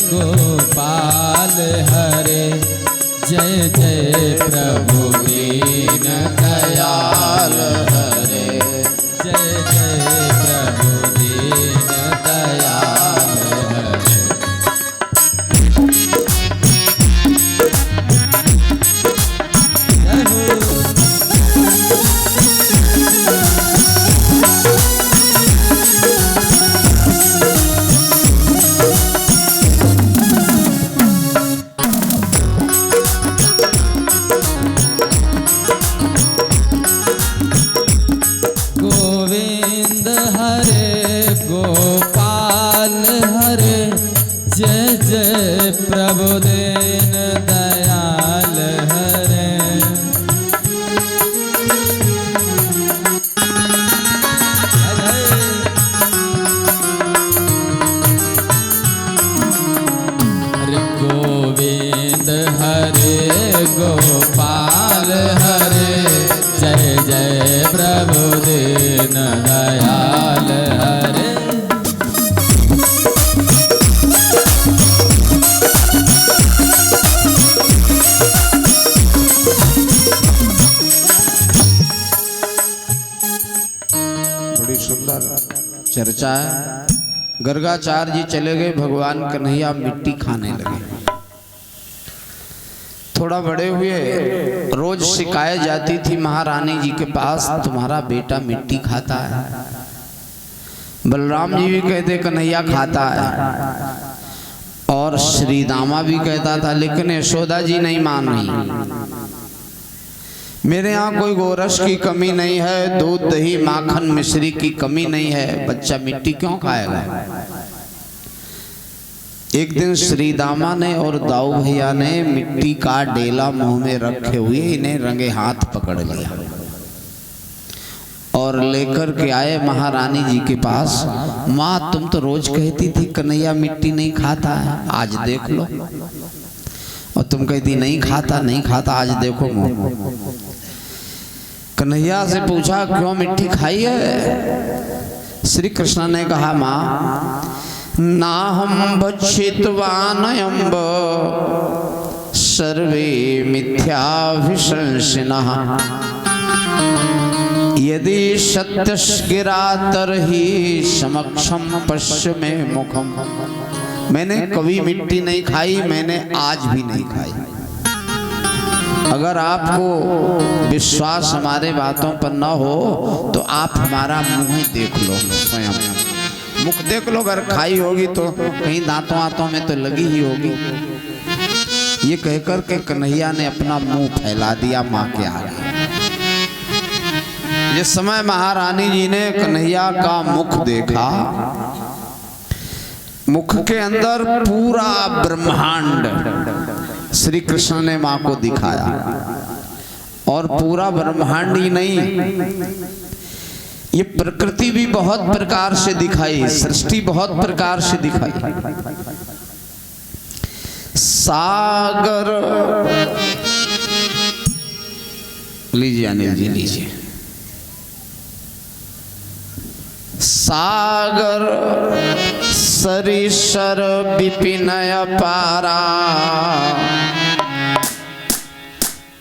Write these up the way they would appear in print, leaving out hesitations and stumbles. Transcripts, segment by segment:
गोपाल हरे, जय जय प्रभु दीन दयाल हरे, जय जय प्रभु दीन दयाल हरे। गोविंद हरे गोपाल हरे, जय जय प्रभु दीन दयाल हरे। हरे गोविंद हरे गोपाल हरे, जय जय प्रभु दीन दयाल हरे। बड़ी सुंदर चर्चा है। गर्गाचार्य जी चले गए, भगवान कन्हैया मिट्टी खाने लगे। थोड़ा बड़े हुए, रोज शिकायत जाती थी महारानी जी के पास, तुम्हारा बेटा मिट्टी खाता है। बलराम जी भी कहते कन्हैया खाता है, और श्री दामा भी कहता था, लेकिन यशोदा जी नहीं मान रही। मेरे यहाँ कोई गोरस की कमी नहीं है, दूध दही माखन मिश्री की कमी नहीं है, बच्चा मिट्टी क्यों खाएगा। एक दिन श्री दामा ने और दाऊ भैया ने मिट्टी का डेला मुंह में रखे हुए इन्हें रंगे हाथ पकड़ लिया और लेकर के आए महारानी जी के पास। माँ, तुम तो रोज कहती थी कन्हैया मिट्टी नहीं खाता है, आज देख लो। और तुम कहती नहीं खाता नहीं खाता, आज देखो मुँह। कन्हैया से पूछा क्यों मिट्टी खाई है। श्री कृष्ण ने कहा, माँ ना हम भक्षितवानयम्ब सर्वे मिथ्याभिशंसिनः, यदि सत्यस्य गिरा तरहि समक्षम पश्य मे मुखम। मैंने कभी मिट्टी नहीं खाई, मैंने आज भी नहीं खाई। अगर आपको विश्वास हमारे बातों पर न हो तो आप हमारा मुंह देख लो, स्वयं मुख देख लो। अगर खाई होगी तो कहीं दांतों आंतों में तो लगी ही होगी। ये कहकर के कन्हैया ने अपना मुंह फैला दिया माँ के आगे। जिस समय महारानी जी ने कन्हैया का मुख देखा, मुख के अंदर पूरा ब्रह्मांड श्री कृष्ण ने माँ को दिखाया। और पूरा ब्रह्मांड ही नहीं, ये प्रकृति भी बहुत प्रकार से दिखाई, सृष्टि बहुत प्रकार से दिखाई। सागर, लीजिए अनिल जी लीजिए। सागर सरिसर विपिन अपारा,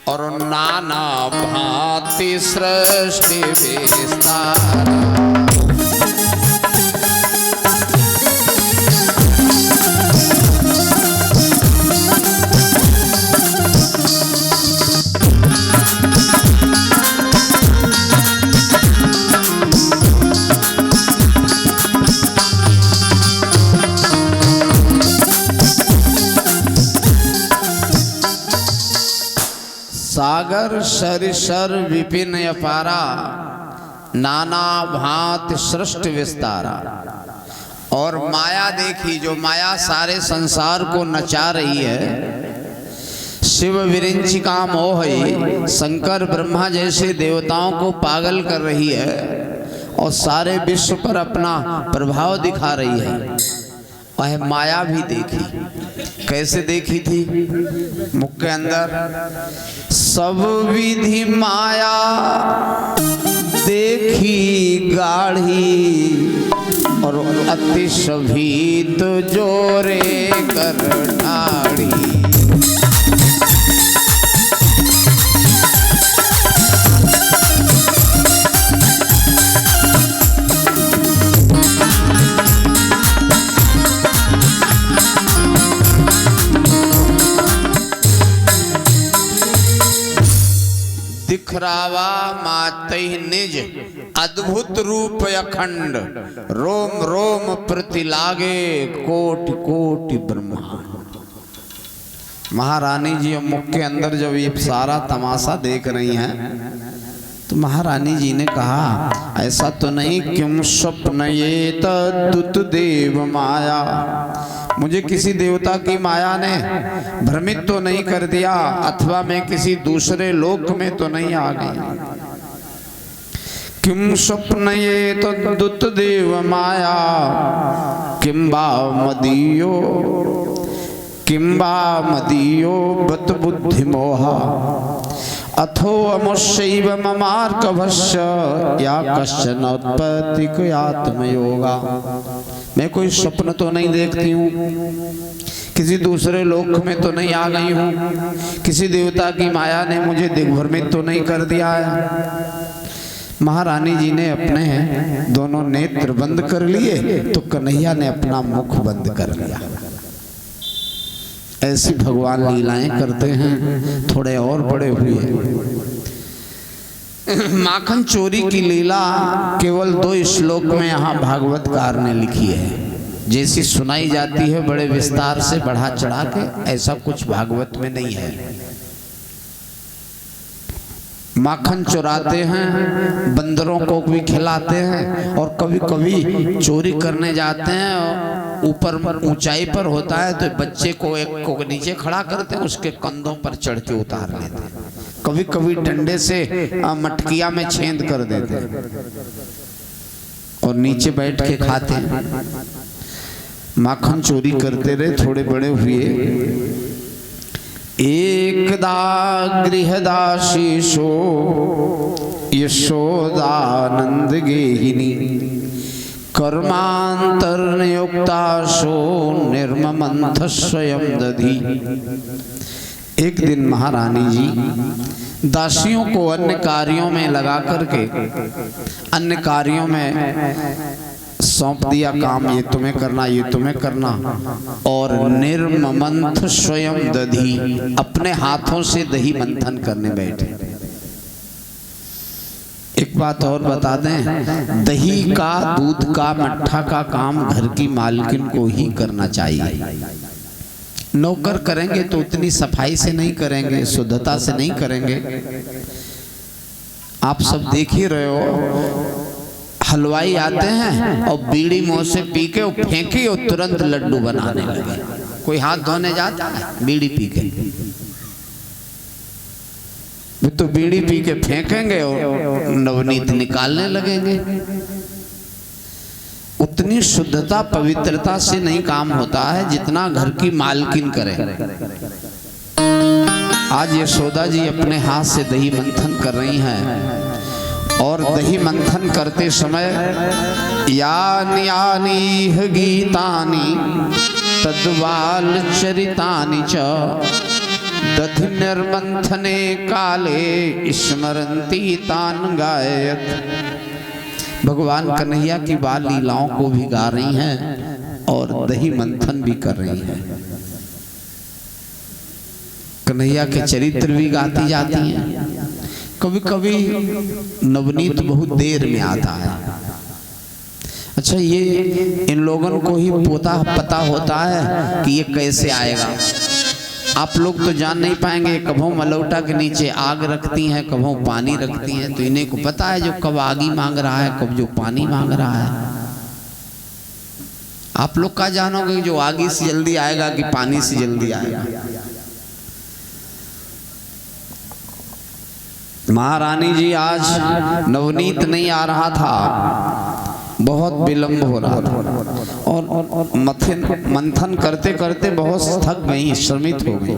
और नाना भांति सृष्टि विस्तार। सागर सरिसर विपिन अपारा, नाना भांति सृष्टि विस्तारा। और माया देखी, जो माया सारे संसार को नचा रही है। शिव विरिंचिका मोहि, शंकर ब्रह्मा जैसे देवताओं को पागल कर रही है और सारे विश्व पर अपना प्रभाव दिखा रही है। वह माया भी देखी। कैसे देखी थी? मुख के अंदर सब विधि माया देखी गाढ़ी, और अति सभीत जोरे कर ठाड़ी। दिखरावा मातहि निज अद्भुत रूप अखंड, रोम रोम प्रति लागे कोटि कोटि ब्रह्मांड। महारानी जी मुख के अंदर जब ये सारा तमाशा देख रही हैं तो महारानी जी ने कहा ऐसा तो नहीं क्यों स्वप्न ये तद्दुत देव माया, मुझे किसी देवता की माया ने भ्रमित तो नहीं कर दिया, अथवा मैं किसी दूसरे लोक में तो नहीं आ गई। किम स्वप्न ये तद्दुत देव माया, किंबा मदीयो बत बुद्धि मोहा, अथो अमुष्यैव ममार्कभस्य या कश्चन उत्पत्ति आत्मयोगा। मैं कोई स्वप्न तो नहीं देखती हूँ, किसी दूसरे लोक में तो नहीं आ गई हूँ, किसी देवता की माया ने मुझे दिग्भ्रमित तो नहीं कर दिया है। महारानी जी ने अपने दोनों नेत्र बंद कर लिए तो कन्हैया ने अपना मुख बंद कर लिया। ऐसी भगवान लीलाएं करते हैं। थोड़े और बड़े हुए माखन चोरी की लीला केवल 2 श्लोक में यहाँ भागवतकार ने लिखी है। जैसी सुनाई जाती है बड़े विस्तार से बढ़ा चढ़ा के, ऐसा कुछ भागवत में नहीं है। माखन चुराते हैं, बंदरों को भी खिलाते हैं, और कभी कभी चोरी करने जाते हैं, ऊपर ऊंचाई पर होता है तो बच्चे को एक को नीचे खड़ा करते हैं, उसके कंधों पर चढ़ के उतार लेते हैं। कभी कभी डंडे से मटकिया में छेद कर देते हैं और नीचे बैठ के खाते हैं। माखन चोरी करते रहे, थोड़े बड़े हुए। एकदा गृहदाशीशो यशोदानंद गेहिनी, कर्मांतरनियुक्ताशो निर्ममंथ स्वयं दधी। एक दिन महारानी जी दासियों को अन्य कार्यों में लगा करके अन्य कार्यों में सौंप दिया, काम ये तुम्हें करना, ये तुम्हें करना, और निर्ममंथ स्वयं दधी, अपने हाथों से दही मंथन करने बैठे। एक बात और बता दें, दही का, दूध का, मट्ठा का काम घर की मालकिन को ही करना चाहिए। नौकर करेंगे तो उतनी सफाई से नहीं करेंगे, शुद्धता से नहीं करेंगे। आप सब देख ही रहे हो, हलवाई आते हैं और बीड़ी मुंह से पी के फेंकी और तुरंत लड्डू बनाने लगे। कोई हाथ धोने जाता है बीड़ी पी के? तो बीड़ी पी के फेंकेंगे और नवनीत निकालने लगेंगे। उतनी शुद्धता पवित्रता से नहीं काम होता है जितना घर की मालकिन करे। आज यशोदा जी अपने हाथ से दही मंथन कर रही हैं, और दही मंथन करते समय यानि यानि गीतानि तद्वाल चरितानि च दधि निर्मंथने काले स्मरंती तान गायत। भगवान कन्हैया की बाल लीलाओं को भी गा रही हैं और दही मंथन भी कर रही हैं। कन्हैया के चरित्र भी गाती जाती हैं। कभी कभी नवनीत बहुत देर में आता है। अच्छा, ये इन लोगों को ही पता होता है कि ये कैसे आएगा। आप लोग तो जान नहीं पाएंगे। कभों मलौटा के नीचे आग रखती हैं, कभों पानी रखती हैं, तो इन्हें को पता है जो कब आगी मांग रहा है, कब जो पानी मांग रहा है। आप लोग क्या जानोगे जो आगी से जल्दी आएगा कि पानी से जल्दी आएगा। महारानी जी आज नवनीत नहीं आ रहा था, बहुत विलंब हो रहा था, और मंथन करते करते बहुत थक गई, श्रमित हो गई।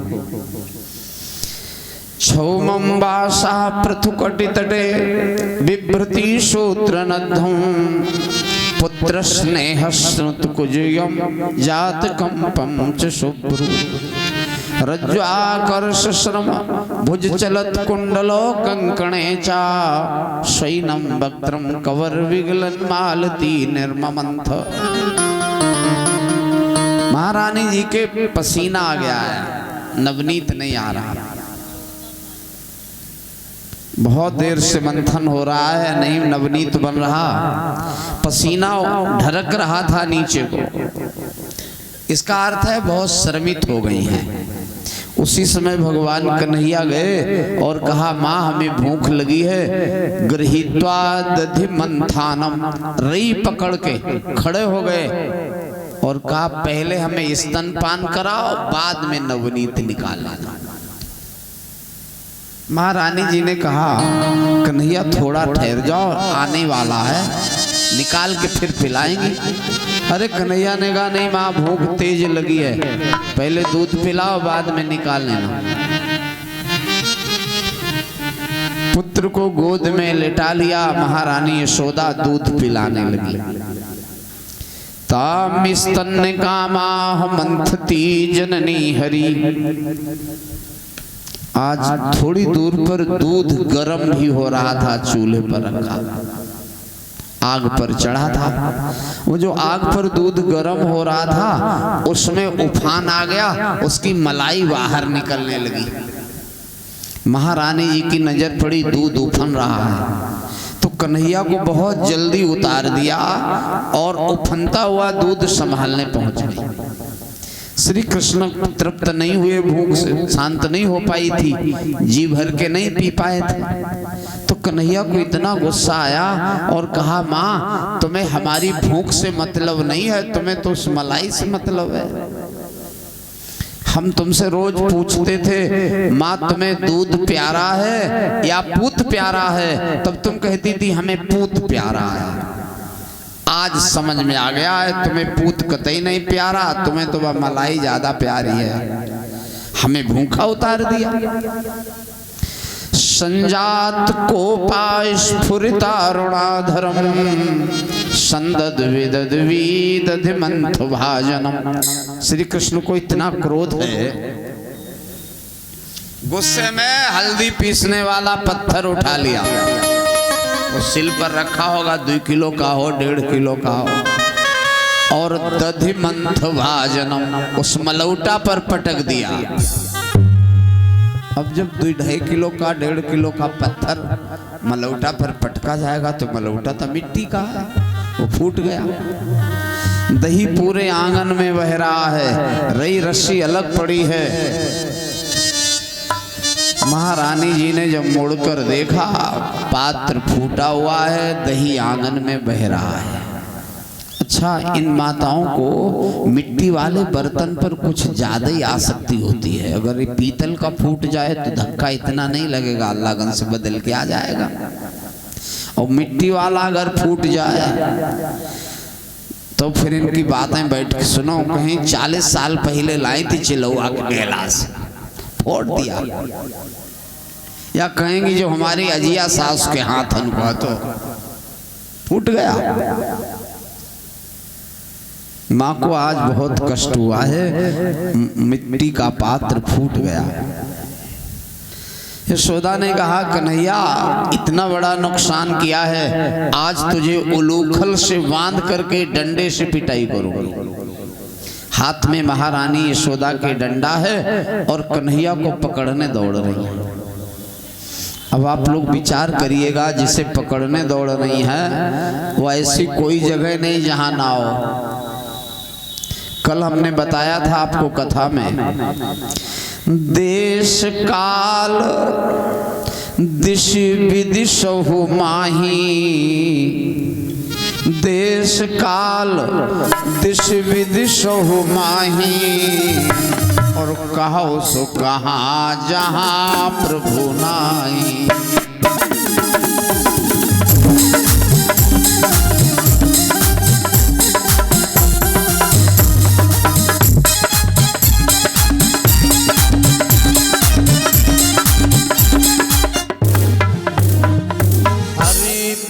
छौमंबासा पृथुकटि तटे बिभ्रति सूत्र नद्धम पुत्र स्नेह स्नुत कुजयम जात कंपम च शुभ्रु रज्ज्वाकर्ष श्रम भुज चलत कुंडलो कंकणे चा शैनम वक्त्रम कवर विगलन मालती निर्ममंथ। महारानी जी के पसीना आ गया है, नवनीत नहीं आ रहा। बहुत देर से मंथन हो रहा है, नहीं नवनीत बन रहा, पसीना ढरक रहा था नीचे को। इसका अर्थ है बहुत श्रमित हो गई हैं। उसी समय भगवान कन्हैया गए और कहा माँ हमें भूख लगी है। गृहीत्वा दधि मंथानम, रई पकड़ के खड़े हो गए और कहा पहले हमें स्तनपान कराओ, बाद में नवनीत निकाल लेना। महारानी जी ने कहा कन्हैया थोड़ा ठहर जाओ, आने वाला है, निकाल के फिर पिलाएंगे। अरे कन्हैया ने कहा नहीं माँ भूख तेज लगी है, पहले दूध पिलाओ बाद में निकाल लेना। पुत्र को गोद में लेटा लिया, महारानी यशोदा दूध पिलाने लगी। ताम स्तन कामाह मंथती जननी हरि। आज थोड़ी दूर पर दूध गर्म भी हो रहा था, चूल्हे पर रखा, आग पर चढ़ा था। वो जो आग पर दूध गर्म हो रहा था उसमें उफान आ गया, उसकी मलाई बाहर निकलने लगी। महारानी जी की नजर पड़ी दूध उफन रहा है, तो कन्हैया को बहुत जल्दी उतार दिया और उफनता हुआ दूध संभालने पहुंच गई। श्री कृष्ण तृप्त नहीं हुए, भूख से शांत नहीं हो पाई थी, जी भर के नहीं पी पाए थे। तो कन्हैया को इतना गुस्सा आया और कहा माँ तुम्हें हमारी भूख से मतलब नहीं है, तुम्हें तो उस मलाई से मतलब है। हम तुमसे रोज पूछते थे माँ तुम्हें दूध प्यारा है या पूत प्यारा है, तब तुम कहती थी हमें पूत प्यारा है। आज समझ में आ गया है तुम्हें पूत कतई नहीं प्यारा, तुम्हें तो वह मलाई ज्यादा प्यारी है। हमें भूखा उतार दिया। संजात कोपा स्फुरितारुणाधरम संदद विदद वीदधि मंथ भाजनम। श्री कृष्ण को इतना क्रोध है, गुस्से में हल्दी पीसने वाला पत्थर उठा लिया। वो सिल पर रखा होगा, 2 किलो का हो 1.5 किलो का हो, और दधि मंथ भाजनम उस मलौटा पर पटक दिया। अब जब 2.5 किलो का 1.5 किलो का पत्थर मलौटा पर पटका जाएगा तो मलौटा तो मिट्टी का है, वो फूट गया। दही पूरे आंगन में बह रहा है, रई रस्सी अलग पड़ी है। महारानी जी ने जब मुड़कर देखा पात्र फूटा हुआ है, दही आंगन में बह रहा है। अच्छा, इन माताओं को मिट्टी वाले बर्तन पर कुछ ज्यादा ही आसक्ति होती है। अगर ये पीतल का फूट जाए तो धक्का इतना नहीं लगेगा, अल्लाहगन से बदल के आ जाएगा। और मिट्टी वाला अगर फूट जाए तो फिर इनकी बातें बैठ के सुनो। कहीं 40 साल पहले लाई थी चिलौआ के गिलास, फोड़ दिया। या कहेंगी जो हमारी अजिया सास के हाथ उनको तो फूट गया। माँ को आज बहुत कष्ट हुआ है, मिट्टी का पात्र फूट गया। यशोदा ने कहा कन्हैया इतना बड़ा नुकसान किया है, आज तुझे उलूखल से बांध करके डंडे से पिटाई करूंगी। हाथ में महारानी यशोदा के डंडा है और कन्हैया को पकड़ने दौड़ रही है। अब आप लोग विचार करिएगा, जिसे पकड़ने दौड़ रही है वो ऐसी कोई जगह नहीं जहां ना हो। कल हमने बताया था आपको कथा में, देश काल दिश विदिशहु माही, देश काल दिश विदिशहु माही, और कहो सो कहाँ जहाँ प्रभु नाई।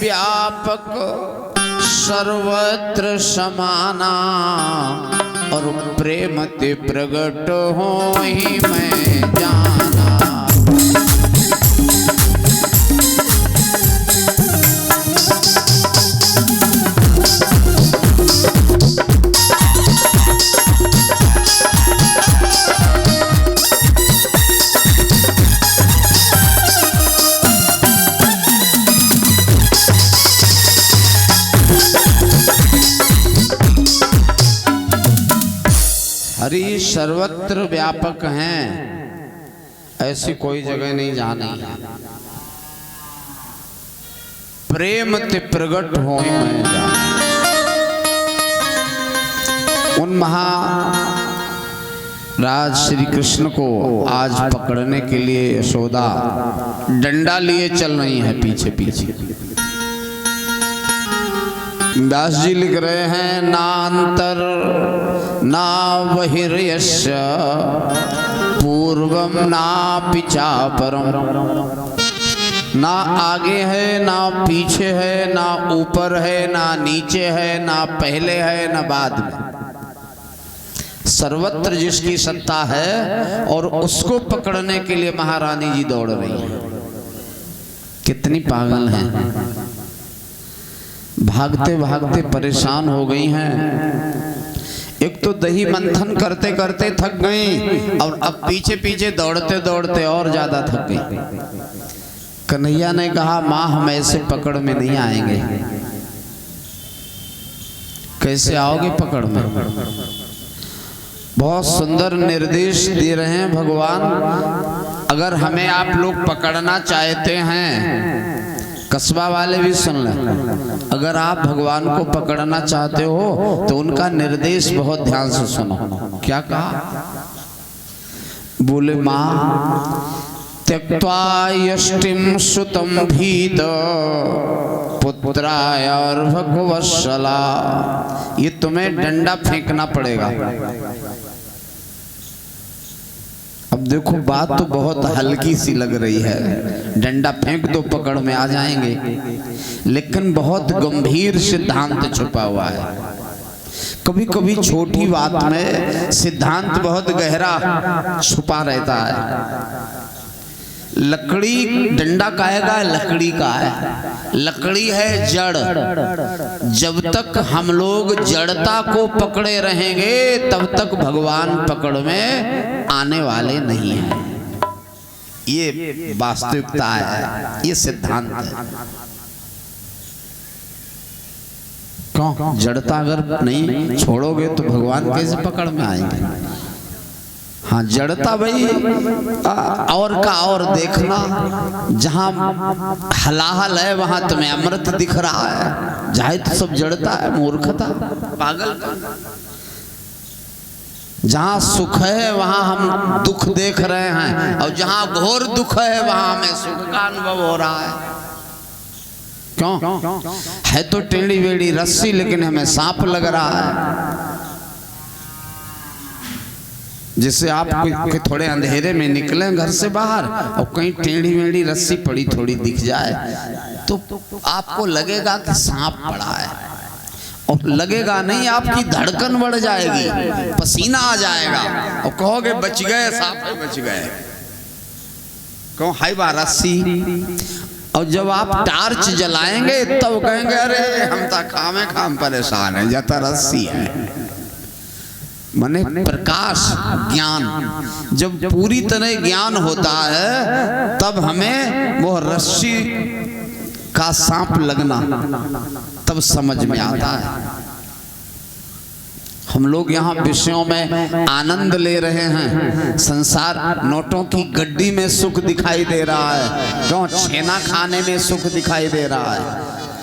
व्यापक सर्वत्र समाना और प्रेम ते प्रगट हो ही मैं जाना। हरि सर्वत्र व्यापक हैं, ऐसी कोई जगह नहीं जहां नहीं है। प्रेम ते प्रगट हो ही मैं जाना। उन महाराज श्री कृष्ण को आज पकड़ने के लिए यशोदा डंडा लिए चल रही है पीछे पीछे। व्यास जी लिख रहे हैं ना अंतर ना बहिर्यस्य पूर्वम ना पिछापरम। ना आगे है ना पीछे है ना ऊपर है ना नीचे है ना पहले है ना बाद में। सर्वत्र जिसकी सत्ता है और उसको पकड़ने के लिए महारानी जी दौड़ रही है। कितनी पागल हैं, भागते भागते परेशान हो गई हैं। एक तो दही मंथन करते करते थक गई और अब पीछे पीछे दौड़ते दौड़ते और ज्यादा थक गई। कन्हैया ने कहा माँ हम ऐसे पकड़ में नहीं आएंगे। कैसे आओगे पकड़ में? बहुत सुंदर निर्देश दे रहे हैं भगवान। अगर हमें आप लोग पकड़ना चाहते हैं, कस्बा वाले भी सुन लें, अगर आप भगवान को पकड़ना चाहते हो तो उनका निर्देश बहुत ध्यान से सुनो। क्या कहा? बोले माँ त्यक्त्वा यष्टिम सुतम भीत पुत्राय और भगवत्सला। ये तुम्हें डंडा फेंकना पड़ेगा। अब देखो बात तो बहुत हल्की सी लग रही है, डंडा फेंक दो पकड़ में आ जाएंगे, लेकिन बहुत गंभीर सिद्धांत छुपा हुआ है। कभी कभी छोटी बात में सिद्धांत बहुत गहरा छुपा रहता है। लकड़ी डंडा काहेगा? लकड़ी का है। लकड़ी है जड़। जब तक हम लोग जड़ता को पकड़े रहेंगे तब तक भगवान पकड़ में आने वाले नहीं हैं। ये वास्तविकता है, ये सिद्धांत है। क्यों? जड़ता अगर नहीं छोड़ोगे तो भगवान कैसे पकड़ में आएंगे? हाँ जड़ता भाई और का और देखना, जहां हलाहल है वहां तुम्हें अमृत दिख रहा है, जहां तो सब जड़ता है, मूर्खता, पागल। जहां सुख है वहां हम दुख देख रहे हैं और जहां घोर दुख है वहां हमें सुख का अनुभव हो रहा है। क्यों? है तो टेढ़ी बेड़ी रस्सी लेकिन हमें सांप लग रहा है। जिससे आप थोड़े अंधेरे में निकले घर से बाहर और कहीं टेढ़ी मेढ़ी रस्सी पड़ी थोड़ी दिख जाए तो आपको लगेगा कि सांप पड़ा है, और लगेगा नहीं, आपकी धड़कन बढ़ जाएगी, पसीना आ जाएगा और कहोगे बच गए, सांप बच गए। कहो हाय बा रस्सी। और जब आप टार्च जलाएंगे तब कहेंगे अरे हम तो खामे खाम परेशान है, जता रस्सी है। माने प्रकाश ज्ञान, जब पूरी तरह ज्ञान होता है तब हमें वो रस्सी का सांप लगना तब समझ में आता है। हम लोग यहाँ विषयों में आनंद ले रहे हैं, संसार नोटों की गड्डी में सुख दिखाई दे रहा है, क्यों छेना खाने में सुख दिखाई दे रहा है,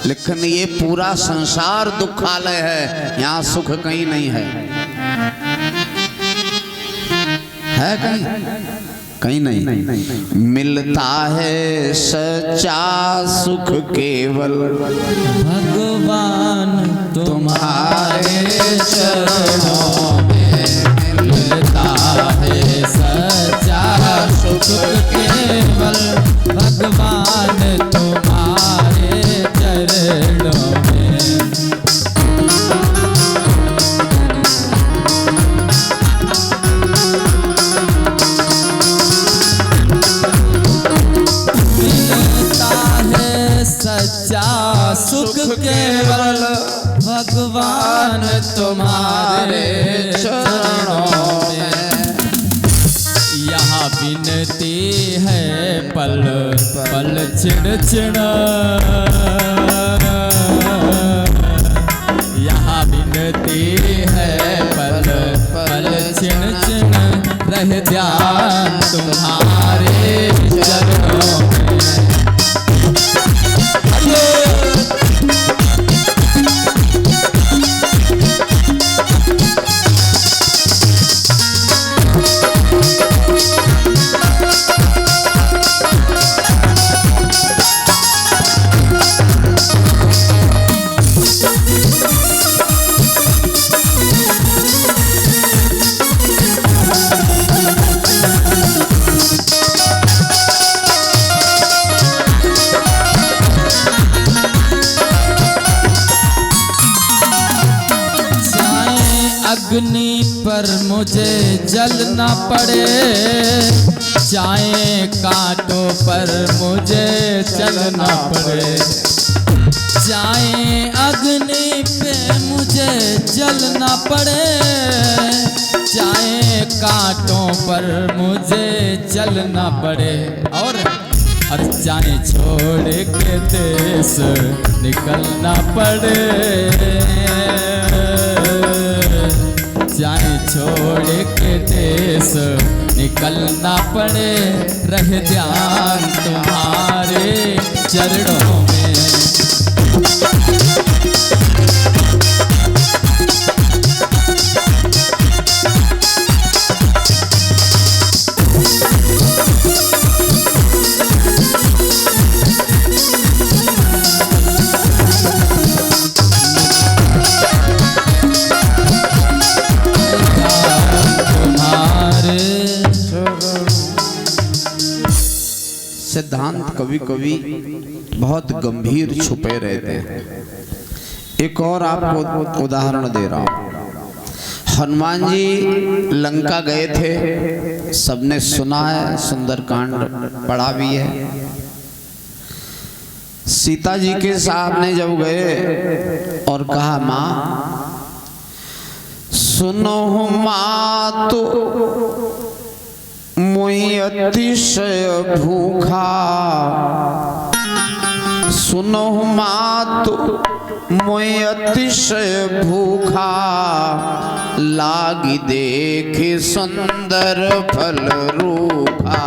लेकिन ये पूरा संसार दुखालय है, यहाँ सुख कहीं नहीं है। है कहीं नहीं। मिलता है सच्चा सुख केवल भगवान तुम्हारे चरणों में। मिलता है सच्चा सुख केवल भगवान तुम्हारे चरणों में। तुम्हारे चरणों में। यहाँ विनती है पल पल छिड़ छिड़, यहाँ विनती है पल पल छिड़ छिड़, रह ध्यान तुम्हारे चरणों में। अग्नि पर मुझे जलना पड़े, चाहे कांटों पर मुझे चलना पड़े, चाहे अग्नि पे मुझे जलना पड़े, चाहे कांटों पर मुझे चलना पड़े, और चाहे छोड़ के देश निकलना पड़े, चाहे छोड़ के देश निकलना पड़े, रह ध्यान तुम्हारे चरणों में। सिद्धांत कभी कभी बहुत गंभीर छुपे रहते हैं। एक और आपको उदाहरण दे रहा हूं। हनुमान जी लंका गए थे, सबने सुना है, सुंदरकांड पढ़ा भी है। सीता जी के सामने जब गए और कहा, माँ सुनो मातु मुई अतिशय भूखा, सुनो मातु मुई अतिशय भूखा, लागी देखे सुंदर फल रूखा।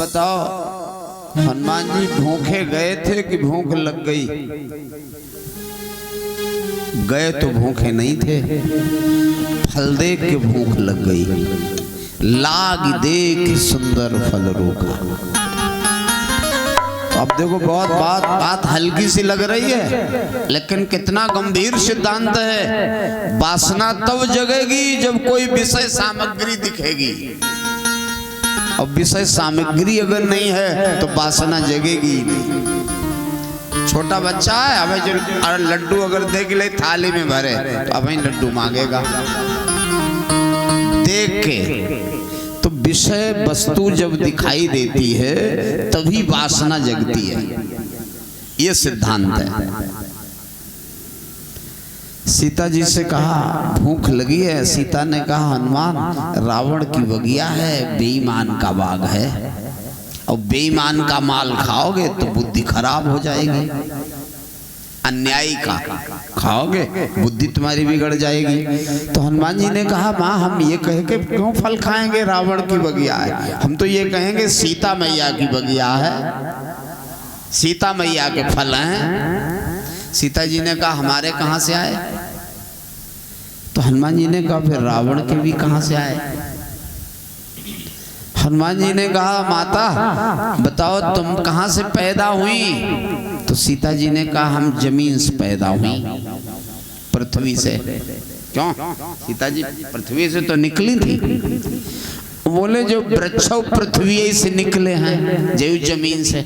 बताओ, हनुमान जी भूखे गए थे कि भूख लग गई? गए तो भूखे नहीं थे, फल देख के भूख लग गई। लाग देख सुंदर फल रूखा। तो अब देखो, बहुत बात हल्की सी लग रही है, लेकिन कितना गंभीर सिद्धांत है। वासना तब जगेगी जब कोई विषय सामग्री दिखेगी। अब विषय सामग्री अगर नहीं है तो वासना जगेगी ही नहीं। छोटा बच्चा है, हमें जो लड्डू अगर देख ले थाली में भरे तो अब लड्डू मांगेगा देख के। तो विषय वस्तु जब दिखाई देती है तभी वासना जगती है, ये सिद्धांत है। सीता जी से कहा भूख लगी है। सीता ने कहा, हनुमान रावण की बगिया है, बेईमान का बाग है, और बेईमान का माल खाओगे तो बुद्धि खराब हो जाएगी, अन्यायी का खाओगे बुद्धि तुम्हारी बिगड़ जाएगी। तो हनुमान जी ने कहा, माँ हम ये कह के क्यों फल खाएंगे, रावण की बगिया है, हम तो ये कहेंगे सीता मैया की बगिया है, सीता मैया के फल हैं। सीता जी ने कहा, हमारे कहाँ से आए? तो हनुमान जी ने कहा, फिर रावण के भी कहाँ से आए? हनुमान जी ने कहा, माता बताओ तुम कहाँ से पैदा हुई? तो सीता जी ने कहा, हम जमीन से पैदा हुई, पृथ्वी से। क्यों? सीता जी पृथ्वी से तो निकली थी, बोले जो वृक्ष पृथ्वी से निकले हैं जो जमीन से,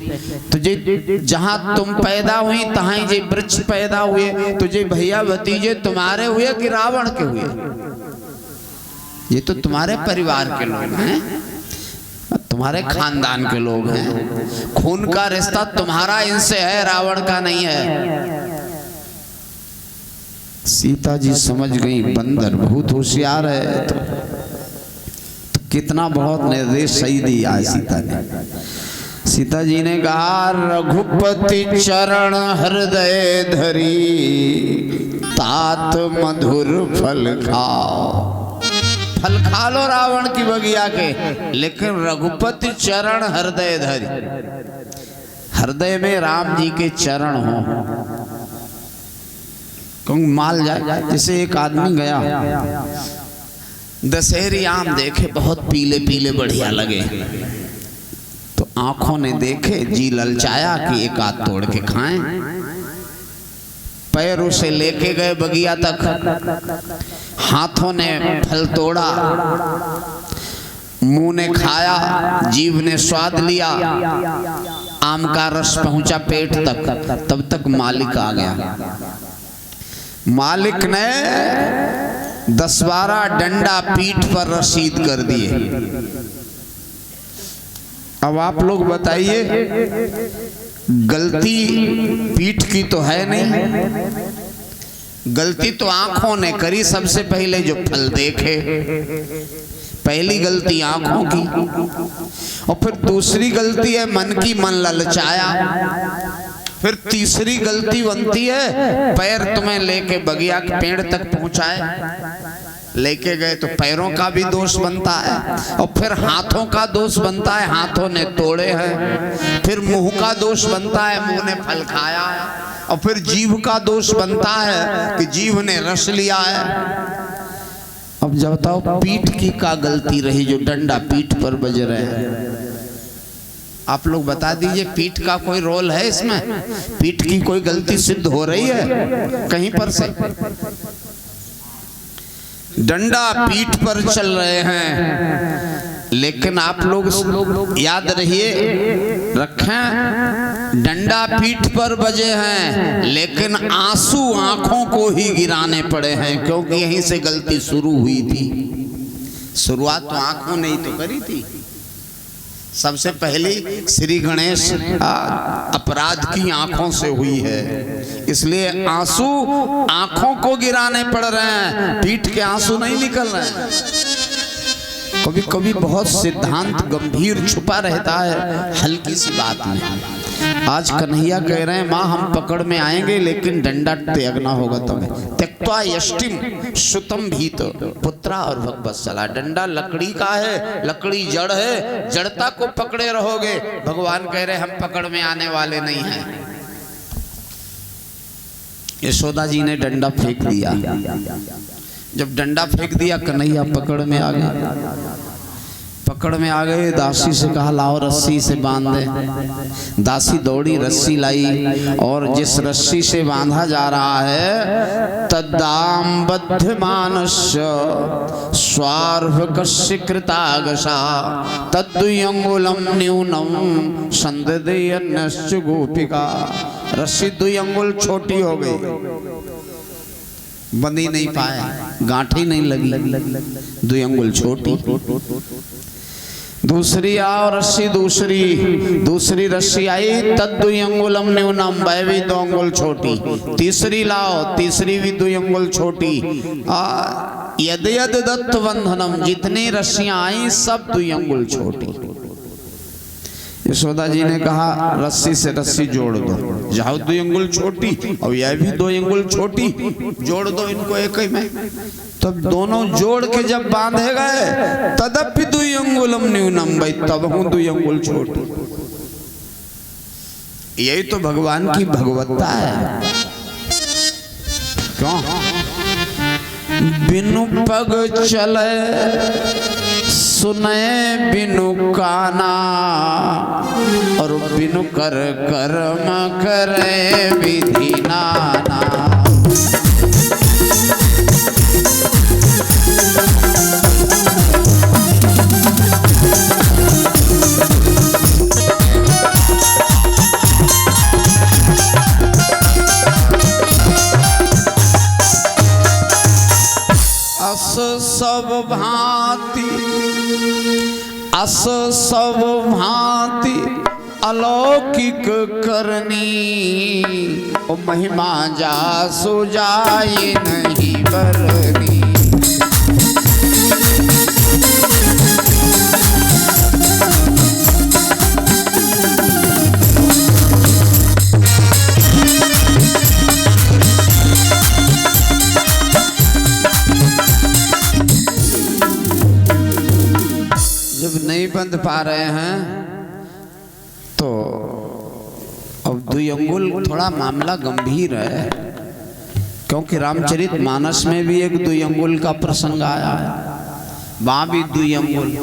तो जे जहां तुम पैदा हुई तहां जे वृक्ष पैदा हुए, तो जे भैया भतीजे तुम्हारे हुए कि रावण के हुए? ये तो तुम्हारे परिवार के लोग हैं, तुम्हारे खानदान के लोग हैं, खून का रिश्ता तुम्हारा इनसे है, रावण का नहीं है। सीता जी समझ गई बंदर बहुत होशियार है, तो कितना बहुत निर्देश सही दिया है सीता ने। सीता जी ने कहा रघुपति चरण हृदय धरी, तात मधुर फल खाओ। फल खा लो रावण की बगिया के, लेकिन रघुपति चरण हृदय धरी, हृदय में राम जी के चरण हो, क्योंकि माल जाए। जैसे एक आदमी गया दशहरी आम देखे बहुत पीले पीले बढ़िया लगे, तो आंखों ने देखे, जी ललचाया कि एक आध तोड़ के खाएं। पैरों से लेके गए बगिया तक, हाथों ने फल तोड़ा, मुंह ने खाया, जीभ ने स्वाद लिया, आम का रस पहुंचा पेट तक, तब तक मालिक आ गया। मालिक ने 10-12 डंडा पीठ पर रसीद कर दिए। अब आप लोग बताइए, गलती पीठ की तो है नहीं, गलती तो आंखों ने करी। सबसे पहले जो फल देखे, पहली गलती आंखों की, और फिर दूसरी गलती है मन की, मन ललचाया। फिर तीसरी गलती बनती है पैर तुम्हें लेके बगिया के पेड़ तक पहुंचाए, लेके गए तो पैरों का भी दोष बनता है, और फिर हाथों का दोष बनता है, हाथों ने तोड़े हैं। फिर मुंह का दोष बनता है, मुंह ने फल खाया है, और फिर जीभ का दोष बनता है कि जीभ ने रस लिया है। अब जब बताओ पीठ की का गलती रही, जो डंडा पीठ पर बज रहे हैं? आप लोग बता दीजिए, पीठ का कोई रोल है इसमें? पीठ की कोई गलती सिद्ध हो रही है कहीं पर से? डंडा पीठ पर चल रहे हैं, लेकिन आप लोग याद रहिए, रखें, डंडा पीठ पर बजे हैं, लेकिन आंसू आंखों को ही गिराने पड़े हैं, क्योंकि यहीं से गलती शुरू हुई थी। शुरुआत तो आंखों ने ही तो करी थी। सबसे पहली श्री गणेश अपराध की आंखों से हुई है, इसलिए आंसू आंखों को गिराने पड़ रहे हैं, पीठ के आंसू नहीं निकल रहे हैं। कभी कभी बहुत सिद्धांत गंभीर छुपा रहता है हल्की सी बात में। आज कन्हैया कह रहे हैं, माँ हम पकड़ में आएंगे, लेकिन डंडा त्यागना होगा तुम्हें। त्यक्त्वा यष्टिम श्रुतम भीत पुत्रा और भगवत्सला। डंडा लकड़ी का है, लकड़ी जड़ है, जड़ता को पकड़े रहोगे। भगवान कह रहे हम पकड़ में आने वाले नहीं हैं। यशोदा जी ने डंडा फेंक दिया। जब डंडा फेंक दिया, कन्हैया पकड़ में आ गए। पकड़ में आ गए, दासी से कहा लाओ रस्सी से बांध दे। दासी दौड़ी, रस्सी लाई, और जिस रस्सी से बांधा जा रहा है, तद्दाम बध्यमानस्य स्वार्भकस्य कृतागसा तद्द्वयंगुलम न्यूनम संददयन्यश्च गोपिका। रस्सी 2 अंगुल छोटी हो गई, बंधी नहीं पाए, गांठी नहीं लगी, 2 अंगुल छोटी। दूसरी आओ रस्सी, दूसरी रस्सी आई, तद्दुई अंगुलम न्यूनम, वह भी 2 अंगुल छोटी। तीसरी लाओ, तीसरी भी 2 अंगुल छोटी। यद यद दत्त बंधनम, जितनी रस्सियां आई सब 2 अंगुल छोटी। यशोदा जी ने कहा रस्सी से रस्सी जोड़ दो, जाओ 2 अंगुल छोटी और यह भी 2 अंगुल छोटी, जोड़ दो इनको एक ही में। तब दोनों जोड़ के जब बांधे गए, तदपि 2 अंगुलम न्यूनम, भाई तब हूं 2 अंगुल छोटी। यही तो भगवान की भगवत्ता है। क्यों? बिनु पग चले सुने बिनु काना, और बिनु कर कर्म करे विधि नाना। सब भांति अस सब भांति अलौकिक करनी, ओ महिमा जा सुजाए नहीं बरनी। जब नहीं बंध पा रहे हैं तो अब द्विअंगुल थोड़ा मामला गंभीर है, क्योंकि रामचरित मानस में भी एक द्विअंगुल का प्रसंग आया है। वहां भी द्विअंगुल,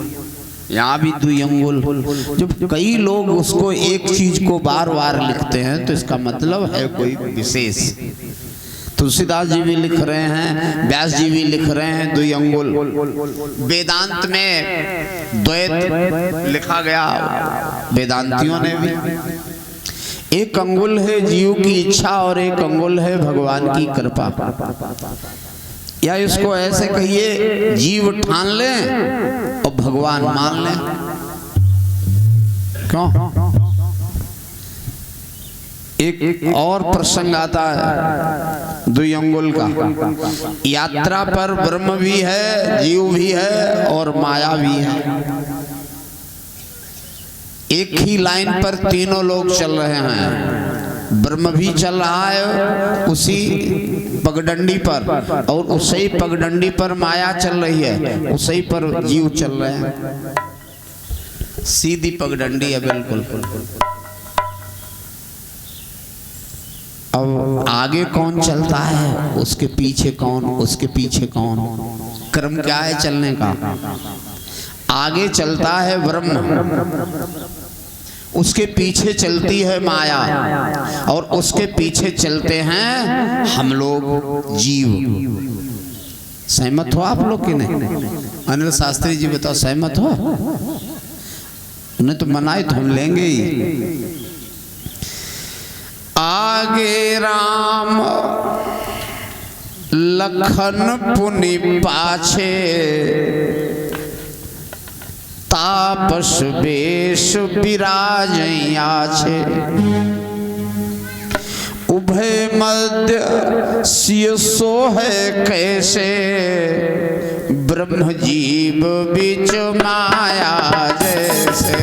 यहाँ भी द्विअंगुल। जब कई लोग उसको एक चीज को बार बार लिखते हैं तो इसका मतलब है कोई विशेष। तुलसीदास जी भी लिख रहे हैं, व्यास जी भी लिख रहे हैं द्विअंगुल। वेदांत में द्वैत लिखा गया, वेदांतियों ने भी। एक अंगुल है जीव की इच्छा और एक अंगुल है भगवान की कृपा। या इसको ऐसे कहिए, जीव ठान ले और भगवान मान ले। क्यों? एक और प्रसंग आता है द्विअंगुल का। यात्रा पर ब्रह्म भी है, जीव भी है और माया भी है। एक ही लाइन पर तीनों लोग चल रहे हैं। ब्रह्म भी चल रहा है उसी पगडंडी पर, और उसी पगडंडी पर माया चल रही है, उसी पर जीव चल रहे हैं। सीधी पगडंडी है बिल्कुल। अब आगे कौन चलता है, उसके पीछे कौन, उसके पीछे कौन, क्रम क्या है चलने का? आगे चलता है ब्रह्म, उसके पीछे चलती है माया, और उसके पीछे चलते हैं हम लोग जीव। सहमत हो आप लोग कि नहीं? अनिल शास्त्री जी बताओ, सहमत हो? उन्हें तो मनाई तो हम लेंगे ही। आगे राम लखन पुनि पाछे, तापस वेश विराजया छे। उभय मध्य सिय सोहे कैसे, ब्रह्म जीव बीच माया जैसे।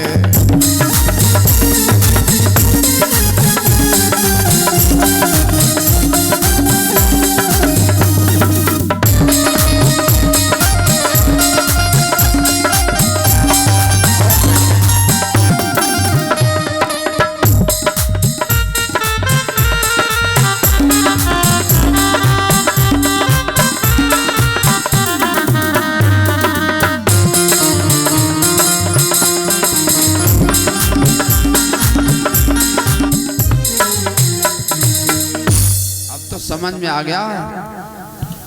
समझ में आ गया?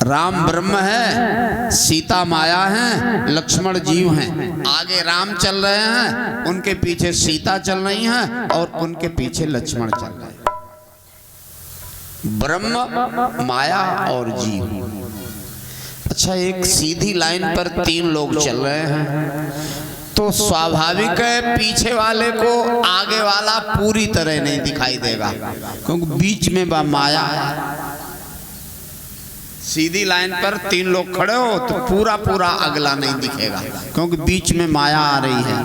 राम ब्रह्म है, सीता माया है, लक्ष्मण जीव हैं। आगे राम चल रहे हैं, उनके पीछे सीता चल रही हैं, और उनके पीछे लक्ष्मण चल रहे हैं। ब्रह्म, माया और जीव। अच्छा, एक सीधी लाइन पर तीन लोग चल रहे हैं, तो स्वाभाविक है पीछे वाले को आगे वाला पूरी तरह नहीं दिखाई देगा, क्योंकि बीच में बा माया है। सीधी लाइन पर तीन लोग खड़े हो तो पूरा पूरा अगला नहीं दिखेगा, क्योंकि बीच में माया आ रही है।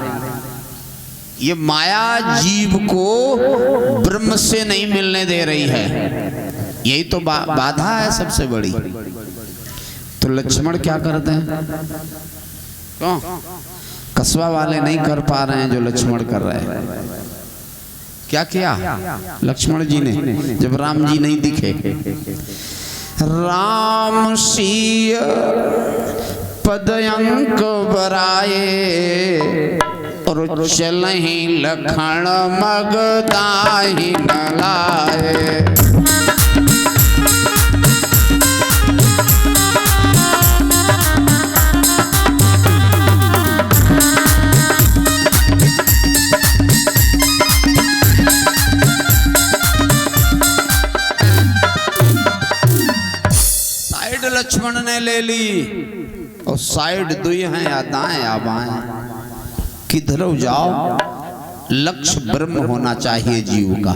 ये माया जीव को ब्रह्म से नहीं मिलने दे रही है, यही तो बाधा है सबसे बड़ी। तो लक्ष्मण क्या करते हैं? क्यों? कस्बा वाले नहीं कर पा रहे हैं जो लक्ष्मण कर रहे हैं। क्या किया लक्ष्मण जी ने जब राम जी नहीं दिखे? राम सिय पदयंक बराए, और चलहि लखन मगदाहि न लाए। लक्ष्मण ने ले ली, और साइड दुई हैं या दाएं या बाएं, किधर जाओ लक्ष्य ब्रह्म होना चाहिए जीव का।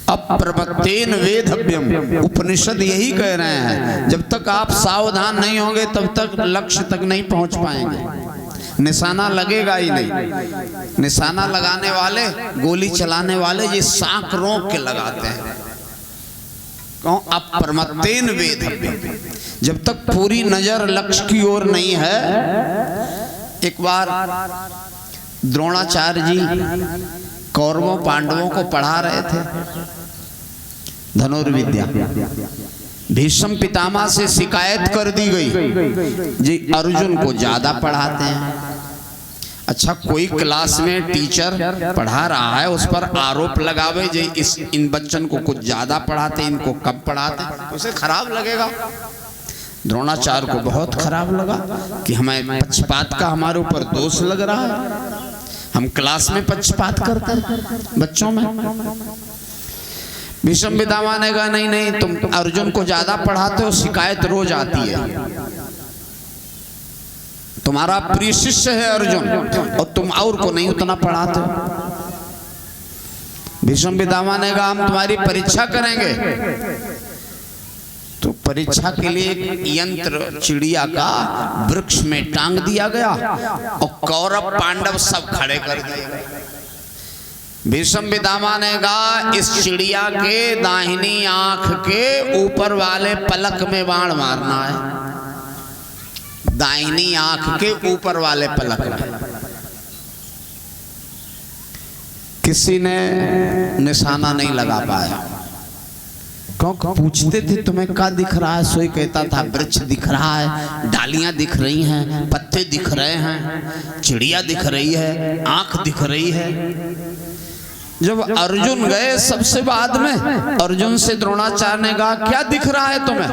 अप्रमत्तेन वेधव्यम, उपनिषद यही कह रहे हैं, जब तक आप सावधान नहीं होंगे तब तक लक्ष्य तक नहीं पहुंच पाएंगे। निशाना लगेगा ही नहीं। निशाना लगाने वाले, गोली चलाने वाले ये साँक रोक के लगाते हैं। कौन? अप्रमत्तेन वेधव्यम, जब तक पूरी नजर लक्ष्य की ओर नहीं है। एक बार द्रोणाचार्य जी कौरवों पांडवों को पढ़ा रहे थे धनुर्विद्या। भीष्म पितामह से शिकायत कर दी गई जी अर्जुन को ज्यादा पढ़ाते हैं। अच्छा, कोई क्लास में टीचर पढ़ा रहा है, उस पर आरोप लगावे जी इन बच्चों को कुछ ज्यादा पढ़ाते, इनको कम पढ़ाते, उसे खराब लगेगा। द्रोणाचार्य को बहुत खराब लगा कि हमें पक्षपात का हमारे ऊपर दोष लग रहा है, हम क्लास में पक्षपात करते हैं बच्चों में। भीष्म पितामह ने कहा नहीं नहीं, तुम अर्जुन को ज्यादा पढ़ाते हो, शिकायत रोज आती है। तुम्हारा प्रिय शिष्य है अर्जुन और तुम और को नहीं उतना पढ़ाते हो। भीष्म पितामह ने कहा हम तुम्हारी परीक्षा करेंगे। तो परीक्षा के लिए एक यंत्र चिड़िया का वृक्ष में टांग दिया गया और कौरव पांडव सब खड़े कर दिए। भीष्म पितामह ने कहा इस चिड़िया के दाहिनी आंख के ऊपर वाले पलक में बाण मारना है। दाहिनी आंख के ऊपर वाले पलक में। किसी ने निशाना नहीं लगा पाया। क्यों? पूछते थे तुम्हें क्या दिख रहा है, सोई कहता था वृक्ष दिख रहा है, डालियां दिख रही हैं, पत्ते दिख रहे हैं, चिड़िया दिख रही है, आंख दिख रही है। जब अर्जुन गए सबसे बाद में, अर्जुन से द्रोणाचार्य ने कहा क्या दिख रहा है तुम्हें?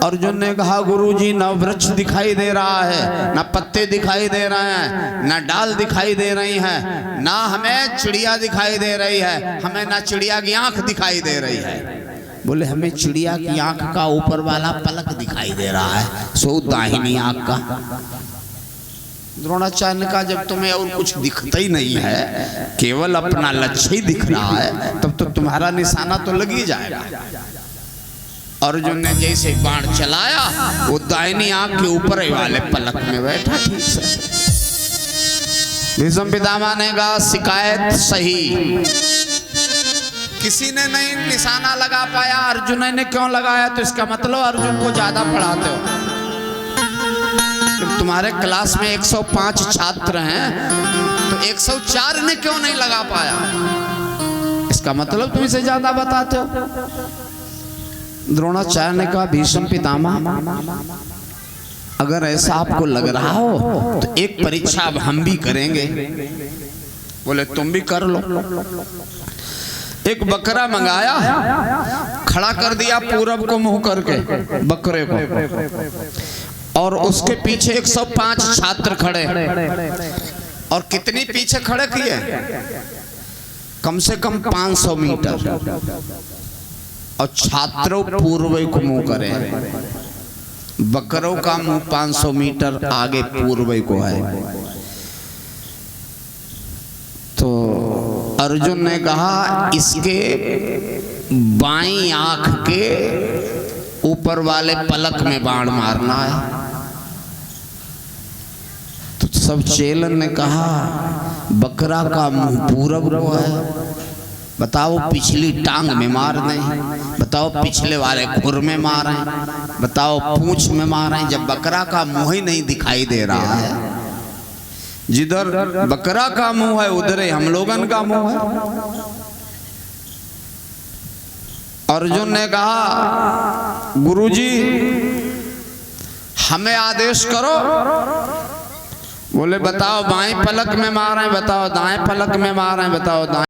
अर्जुन ने कहा गुरुजी न वृक्ष दिखाई दे रहा है, न पत्ते दिखाई दे रहे हैं, न डाल दिखाई दे रही है, ना हमें चिड़िया दिखाई दे रही है, हमें ना चिड़िया की आंख दिखाई दे रही है। बोले हमें चिड़िया की आंख का ऊपर वाला पलक दिखाई दे रहा है, सो दाहिनी आंख का। द्रोणाचार्य ने कहा जब तुम्हें और कुछ दिखता ही नहीं है, केवल अपना लक्ष्य ही दिख रहा है, तब तो तुम्हारा निशाना तो लग ही जाएगा। अर्जुन ने जैसे बाण चलाया वो दाहिनी आंख के ऊपर वाले पलक में बैठा। ठीक से भीष्म पितामह ने कहा शिकायत सही। किसी ने नहीं निशाना लगा पाया, अर्जुन ने क्यों लगाया? तो इसका मतलब अर्जुन को ज्यादा पढ़ाते हो। तुम्हारे क्लास में 105 छात्र हैं तो 104 ने क्यों नहीं लगा पाया? इसका मतलब तुम इसे ज्यादा बताते हो। द्रोणाचार्य ने कहा भीष्म पितामह अगर ऐसा आपको लग रहा हो तो एक परीक्षा अब हम भी करेंगे। बोले तुम भी कर लो। एक बकरा मंगाया, खड़ा कर दिया पूरब को मुंह करके बकरे को, और उसके पीछे 105 छात्र खड़े। और कितनी पीछे खड़े किए? कम से कम 500 मीटर। और छात्रों पूर्व को मुंह करे, बकरों का मुंह 500 मीटर आगे पूर्व को है। तो अर्जुन ने कहा इसके बाईं आंख के ऊपर वाले पलक में बाण मारना है। तो सब चेलन ने कहा बकरा का मुंह पूरब को है, बताओ पिछली टांग में मार दें, बताओ पिछले वाले खुर में मारें, बताओ पूंछ में मारें। जब बकरा का मुंह ही नहीं दिखाई दे रहा है, जिधर बकरा का मुंह है उधर ही हम लोगन का मुंह है। अर्जुन ने कहा गुरुजी हमें आदेश करो। बोले बताओ बाएं पलक में मारें, बताओ दाएं पलक में मारें, बताओ दाएं